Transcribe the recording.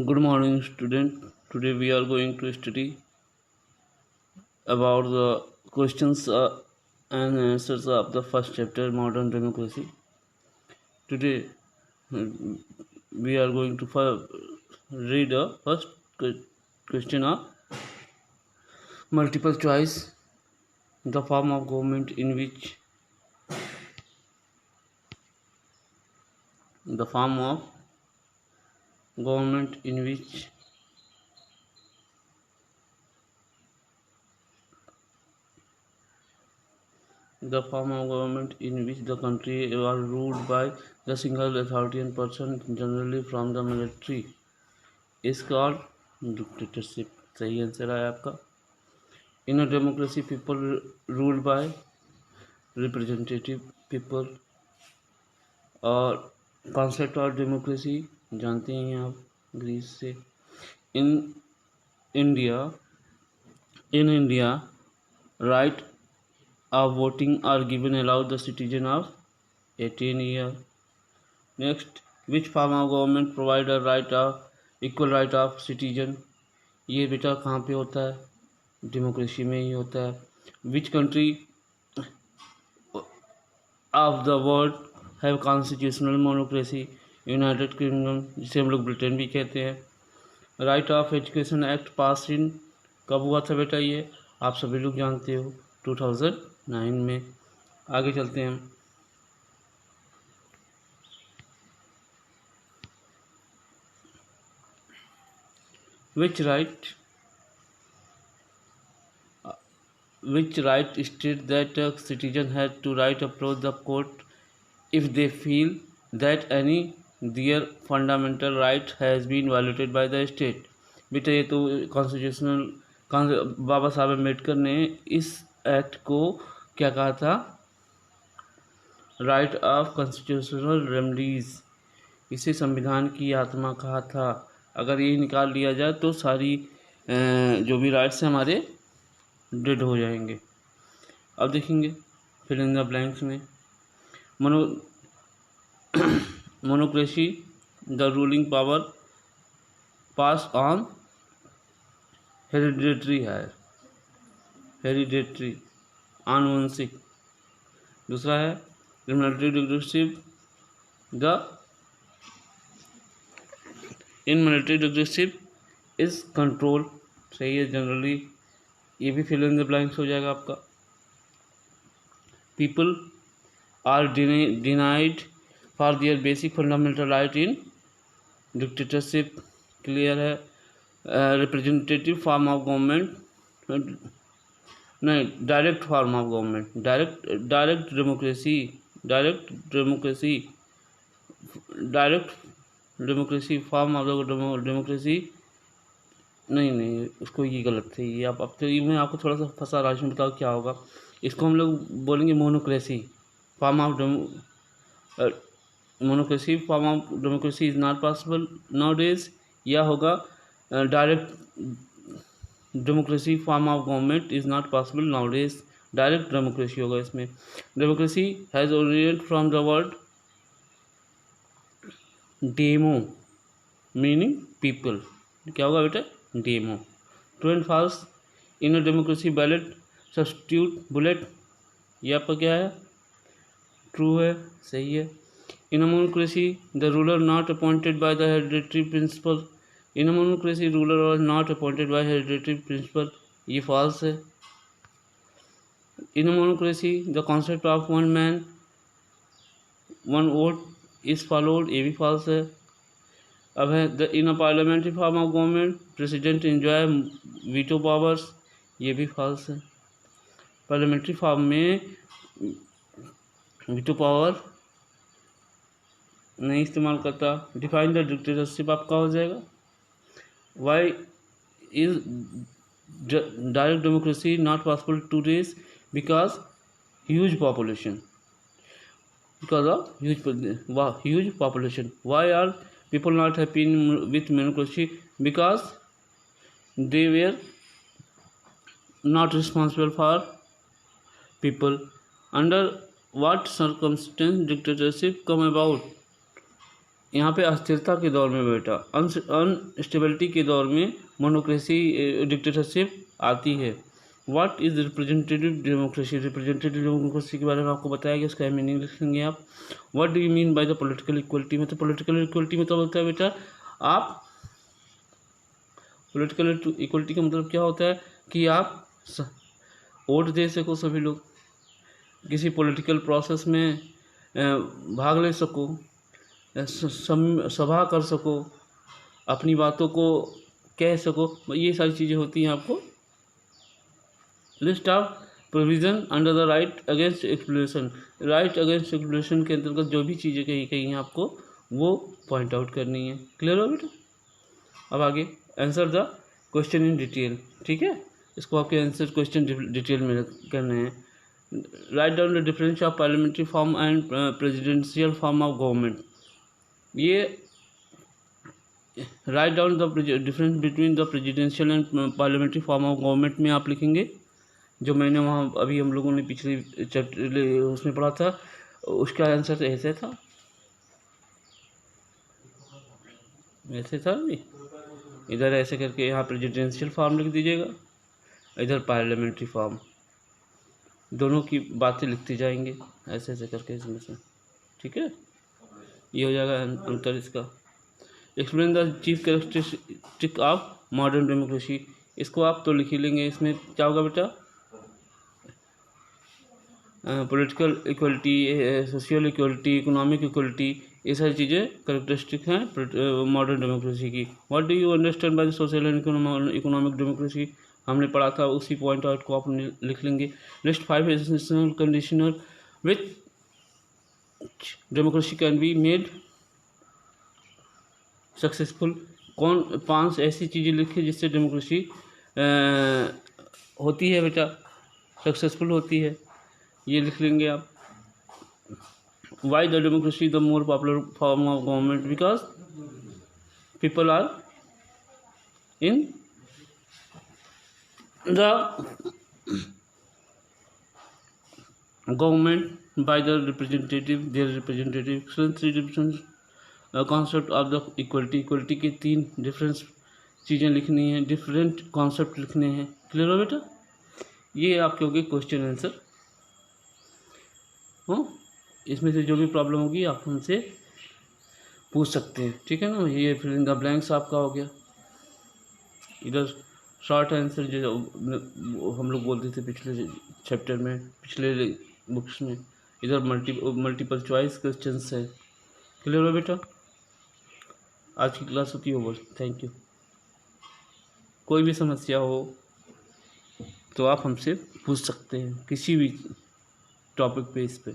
Good morning, student. Today we are going to study about the questions and answers of the first chapter, Modern Democracy. Today we are going to read the first question of multiple choice. The form of government in which the form of government in which the form of government in which the country was ruled by the single authoritarian person, generally from the military, is called dictatorship. सही answer है आपका. In a democracy, people ruled by representative people. और concept of democracy जानते हैं आप Greece से. In India right of voting are given allowed the citizen of 18 year. Next, which form of government provide a right of equal right of citizen? ये बेटा कहाँ पे होता है? डेमोक्रेसी में ही होता है. Which country of the world have constitutional monocracy? United Kingdom, जिसे हम लोग ब्रिटेन भी कहते हैं. Right of education act pass in कब हुआ था बेटा? ये आप सभी लोग जानते हो, 2009 में. आगे चलते हैं. which right states that a citizen has to right approach the court if they feel that any their fundamental right has been violated by the state? बेटा ये तो कॉन्स्टिट्यूशनल बाबा साहब अम्बेडकर ने इस एक्ट को क्या कहा था? Right of constitutional remedies. इसे संविधान की आत्मा कहा था. अगर ये निकाल लिया जाए तो सारी जो भी राइट्स हैं हमारे डेड हो जाएंगे. अब देखेंगे फिल इन द ब्लैंक्स में. Monocracy the ruling power pass on hereditary है, हेरिडेटरी आनुवंशिक. दूसरा है military dictatorship. In military dictatorship is control. सही है जनरली. ये भी फिल इन द ब्लैंक्स हो जाएगा आपका. People are denied for their basic fundamental right in dictatorship. Clear है. रिप्रेजेंटेटिव फॉर्म ऑफ गवर्नमेंट, नहीं, direct form of government, direct democracy form of democracy. नहीं, उसको ये गलत है. ये अब तो ये मैं आपको थोड़ा सा फंसा रहा हूँ. बताओ क्या होगा. इसको हम लोग बोलेंगे monocracy form of democracy is not possible nowadays. या होगा direct democracy form of government is not possible nowadays. Direct democracy होगा इसमें. Democracy has originated from the word demo meaning people. क्या होगा बेटा? Demo. True and false. In a democracy ballot substitute bullet. ये आपका क्या है? True है. सही है. In a monocracy the ruler not appointed by the hereditary principal. In a monocracy ruler was not appointed by hereditary principle. ये false है. In a monocracy the concept of one man one vote is followed. ये भी false है. अब है the in a parliamentary form of government president enjoy veto powers. ये भी false है. पार्लियामेंट्री फॉर्म में वीटो पावर नहीं इस्तेमाल करता. डिफाइन द डिक्टेटरशिप आपका हो जाएगा. Why is direct democracy not possible today's? Because huge population. Because of huge population. Why are people not happy with democracy? Because they were not responsible for people. Under what circumstance dictatorship come about? यहाँ पे अस्थिरता के दौर में बेटा, instability के दौर में मोनोक्रेसी डिक्टेटरशिप आती है। What is representative democracy? Representative democracy के बारे में आपको बताया गया, उसका मीनिंग लिखेंगे आप। What do you mean by the political equality? मतलब पॉलिटिकल इक्वलिटी मतलब होता है बेटा, आप पॉलिटिकल इक्वलिटी का मतलब क्या होता है कि आप वोट दे सको, सभी लोग किसी पॉलिटिकल प्रोसेस में भाग ले सको, सभा कर सको, अपनी बातों को कह सको, ये सारी चीज़ें होती हैं आपको। List of provision under the right against exploitation, right against exploitation के अंतर्गत जो भी चीज़ें कही गई हैं आपको वो पॉइंट आउट करनी है। क्लियर हो बेटा? अब आगे answer the question in detail, ठीक है, इसको आपके आंसर क्वेश्चन डिटेल में करने हैं। Write down the difference of parliamentary form and presidential form of government. ये write down the difference between the presidential and parliamentary form of government में आप लिखेंगे, जो मैंने वहाँ अभी हम लोगों ने पिछले चैप्टर उसमें पढ़ा था, उसका आंसर ऐसे था, ऐसे था भी, इधर ऐसे करके यहाँ प्रेसिडेंशियल फॉर्म लिख दीजिएगा, इधर पार्लियामेंट्री फॉर्म, दोनों की बातें लिखते जाएंगे ऐसे ऐसे करके इसमें से, ठीक है, ये हो जाएगा अंतर इसका। Explain the chief characteristic of modern democracy, इसको आप तो लिख ही लेंगे, इसमें क्या होगा बेटा, political equality, social equality, economic equality, ये सारी चीज़ें कैरेक्टरिस्टिक हैं मॉडर्न डेमोक्रेसी की। What do you understand by the social and economic democracy, हमने पढ़ा था, उसी पॉइंट आउट को आप लिख लेंगे। List 5 essential conditioner which democracy can be made successful, कौन 5 ऐसी चीज़ें लिखी जिससे डेमोक्रेसी होती है बेटा, सक्सेसफुल होती है, ये लिख लेंगे आप। Why the democracy the more popular form of government, because people are in the government by the representative, their representative. Three difference concept of the equality, equality के 3 डिफरेंस चीज़ें लिखनी है, डिफरेंट कॉन्सेप्ट लिखने हैं। क्लियर हो बेटा? ये आपके हो गए क्वेश्चन आंसर। हाँ, इसमें से जो भी प्रॉब्लम होगी आप हमसे पूछ सकते हैं, ठीक है ना। ये फिल इन द ब्लैंक्स आपका हो गया। इधर शॉर्ट आंसर जो हम लोग बोलते थे पिछले चैप्टर में, पिछले बुक्स में, इधर मल्टीपल चॉइस क्वेश्चंस है। क्लियर हो बेटा? आज की क्लास होती है ओवर। Thank you. कोई भी समस्या हो तो आप हमसे पूछ सकते हैं किसी भी टॉपिक पे, इस पे।